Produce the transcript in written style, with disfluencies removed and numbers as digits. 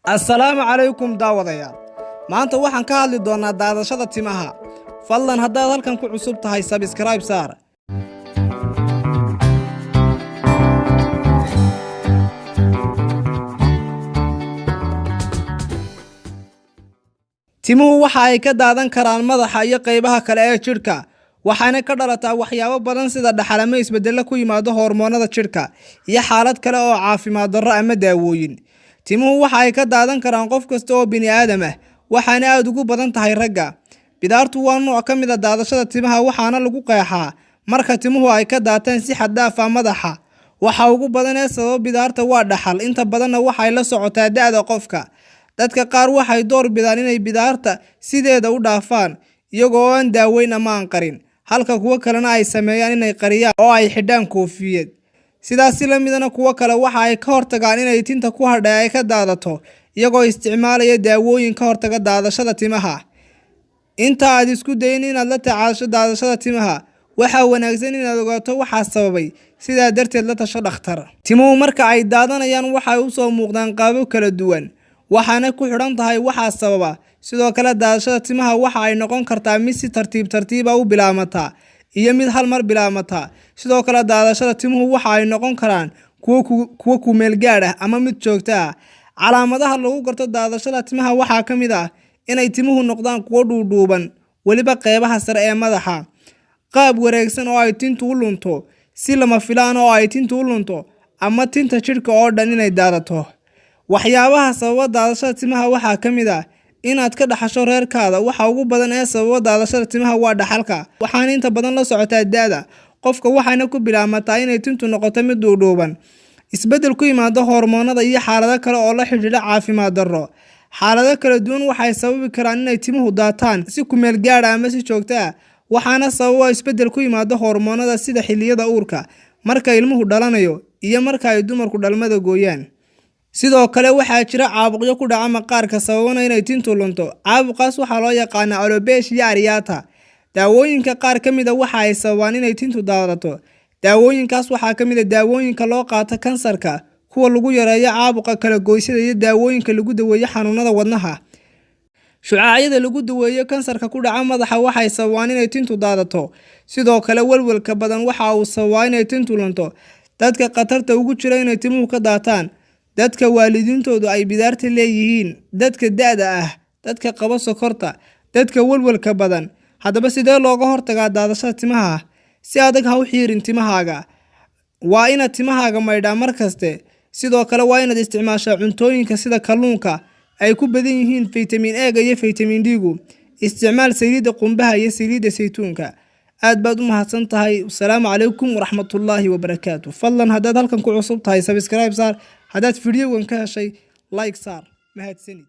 السلام عليكم داوديا maanta waxaan ka hadli doonaa daadashada timaha fadlan haddaad halkan ku cusub tahay subscribe saar timuhu waxa ay ka daadan karaan madaxa iyo qaybaha kale ee jirka waxaana ka dhalataa waxyaabo badan sida dhaxalmo isbedel ku yimaado hormoonada jirka iyo xaalad kale oo caafimaad darro ama daawooyin timuhu waxa ay ka daadan karaan qof kasta oo bini'aadam ah waxaana aad ugu badan tahay ragga bidaartu waa nooc ka mid ah daadashada timaha waxaana lagu qeexaa marka timuhu ay ka daataan si xad dhaaf ah madaxa waxa ugu badan ee sabab bidaarta waa dhaxal inta badanna waxa ay la socotaa da'da qofka dadka qaar waxay door bidaan inay bidaarta sideeda u dhaafaan iyagoo aan daaweyn ama aan qarin halka kuwa kalena ay sameeyaan inay qariyaan oo ay xidhaan koofiyad sidaas la midana kuwa kale waxa ay ka hortagaan inay tinta ku hadhay ay ka daadato iyagoo isticmaalaya daawooyin ka hortaga daadashada timaha inta aad isku dayin inaad la tacaasho daadashada timaha waxa wanaagsan inaad ogaato waxa sababay sidaa darteed la tasho dhakhtar timuhu marka ay daadanayaan waxay u soo muuqdaan qaabo kala duwan waxaana ku xidhan tahay waxa sababa sidoo kale daadashada timaha waxa ay noqon kartaa mid si tartiib u bilaamata iyo mid hal mar bilaamata sidoo kale daadashada timuhu waxa ay noqon karaan kuwa ku meel gaar ah ama mid joogto ah calaamadaha lagu garto daadashada timaha waxa kamid ah inay timuhu noqdaan kuwa dhuudhuuban waliba qaybaha sare ee madaxa qaab wareegsan oo ay tintu u lunto si lama filaan oo ay tintu u lunto ama tinta jirka oo dhan inay daadato waxyaabaha sababa daadashada timaha waxa kamid ah inaad ka dhaxasho reerkaada waxa ugu badan ee sababa daadashada timaha waa dhaxalka waxaana inta badan la socotaa da'da qofka waxaana ku bilaamataa inay tintu noqoto mid dhuudhuuban isbedel ku yimaado hormoonada iyo xaalado kale oo la xiriira caafimaad darro xaalado kala duwan waxay sababi karaan inay timuhu daataan si ku meel gaar ah ama si joogto ah waxaana sababa isbedel ku yimaado hormoonada sida xilliyada uurka marka ilmuhu dhalanayo iyo marka ay dumarku dhalmada gooyaan sidoo kale waxaa jira caabuqyo ku dhaca maqaarka sababana inay tintu lunto caabuqaas waxaa loo yaqaanaa alopecia areata daawooyinka qaar kamid ah waxa ay sababaan inay tintu daadato daawooyinkaas waxaa kamid ah daawooyinka loo qaato kansarka kuwa lagu yareeyo caabuqa kala goysada iyo daawooyinka lagu daweeyo xanuunada wadnaha shucaacyada lagu daweeyo kansarka ku dhaca madaxa waxay sababaan inay tintu daadato sidoo kale walwalka badan waxa uu sababaa inay tintu lunto dadka khatarta ugu jira inay timuhu ka daataan dadka waalidiintoodu ay bidaarta leeyihiin dadka da'da ah dadka qaba sokorta dadka walwalka badan haddaba sidee looga hortagaa daadashada timaha si adag ha u xiirin timahaaga waa inaad timahaaga maydhaa mar kaste sidoo kale waa inaad isticmaashaa cuntooyinka sida kalluunka ay ku badan yihiin faytamiin A iyo faytamiin D isticmaal saliidda qumbaha iyo saliidda saytuunka aad baad u mahadsan tahay assalaamu calaykum waraxmatullaahi wabarakaatuh fadlan haddaad halkan ku cusub tahay subscribe saar haddaad fiidiyowan ka heshay like saar mahadsanid